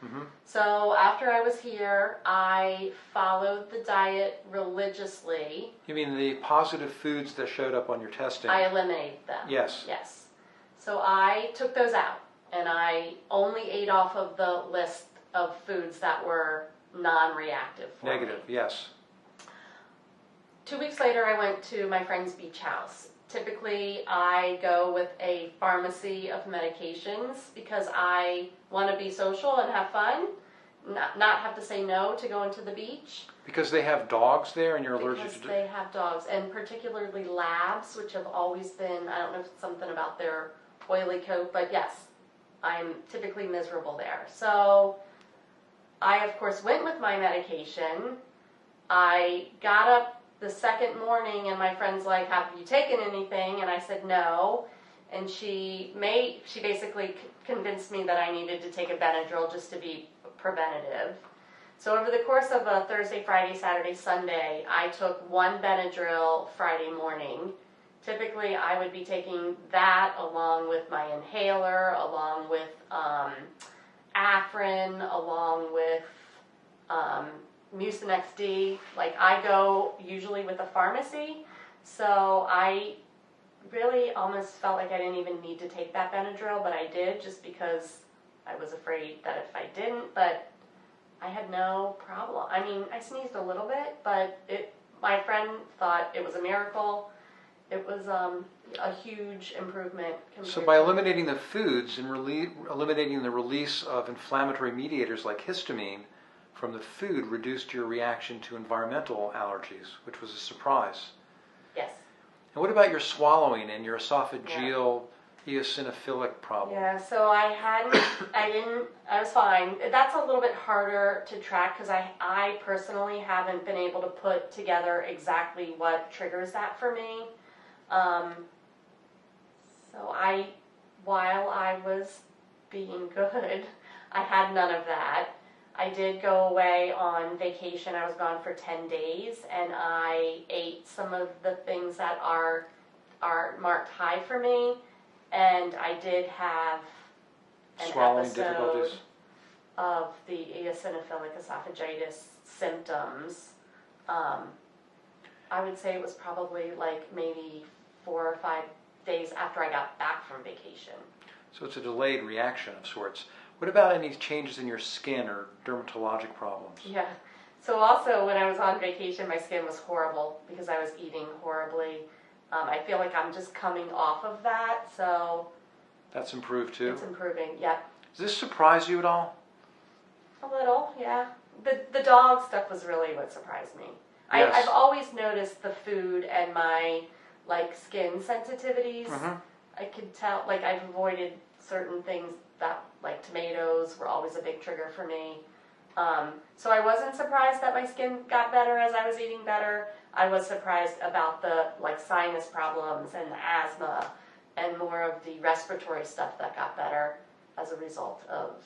Mm-hmm. So after I was here, I followed the diet religiously. You mean the positive foods that showed up on your testing? I eliminated them. Yes. Yes. So I took those out, and I only ate off of the list of foods that were non-reactive for Negative, me. yes. 2 weeks later, I went to my friend's beach house. Typically, I go with a pharmacy of medications because I want to be social and have fun, not have to say no to going to the beach. Because they have dogs there and you're allergic Because to... they have dogs, and particularly labs, which have always been, I don't know if it's something about their oily coat, but yes, I'm typically miserable there. So I, of course, went with my medication. I got up the second morning and my friend's like, have you taken anything? And I said no. And she basically convinced me that I needed to take a Benadryl just to be preventative. So over the course of a Thursday, Friday, Saturday, Sunday, I took one Benadryl Friday morning. Typically, I would be taking that along with my inhaler, along with Afrin, along with Mucinex D. Like, I go usually with a pharmacy, so I really almost felt like I didn't even need to take that Benadryl, but I did just because I was afraid that if I didn't, but I had no problem. I mean, I sneezed a little bit, but my friend thought it was a miracle. It was a huge improvement. So by eliminating the foods and eliminating the release of inflammatory mediators like histamine from the food reduced your reaction to environmental allergies, which was a surprise. Yes. And what about your swallowing and your esophageal eosinophilic problem? Yeah, so I was fine. That's a little bit harder to track because I personally haven't been able to put together exactly what triggers that for me. While I was being good, I had none of that. I did go away on vacation. I was gone for 10 days, and I ate some of the things that are marked high for me, and I did have an Swallowing episode difficulties of the eosinophilic esophagitis symptoms. I would say it was probably like maybe 4 or 5 days after I got back from vacation. So it's a delayed reaction of sorts. What about any changes in your skin or dermatologic problems? Yeah. So also when I was on vacation, my skin was horrible because I was eating horribly. I feel like I'm just coming off of that, so... That's improved too? It's improving, yeah. Does this surprise you at all? A little, yeah. The dog stuff was really what surprised me. Yes. I've always noticed the food and my skin sensitivities. Mm-hmm. I could tell, I've avoided certain things that, like tomatoes, were always a big trigger for me. So I wasn't surprised that my skin got better as I was eating better. I was surprised about the sinus problems and the asthma and more of the respiratory stuff that got better as a result of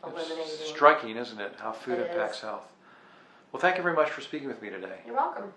eliminating. It's striking, isn't it, how food It impacts is. health. Well, thank you very much for speaking with me today. You're welcome.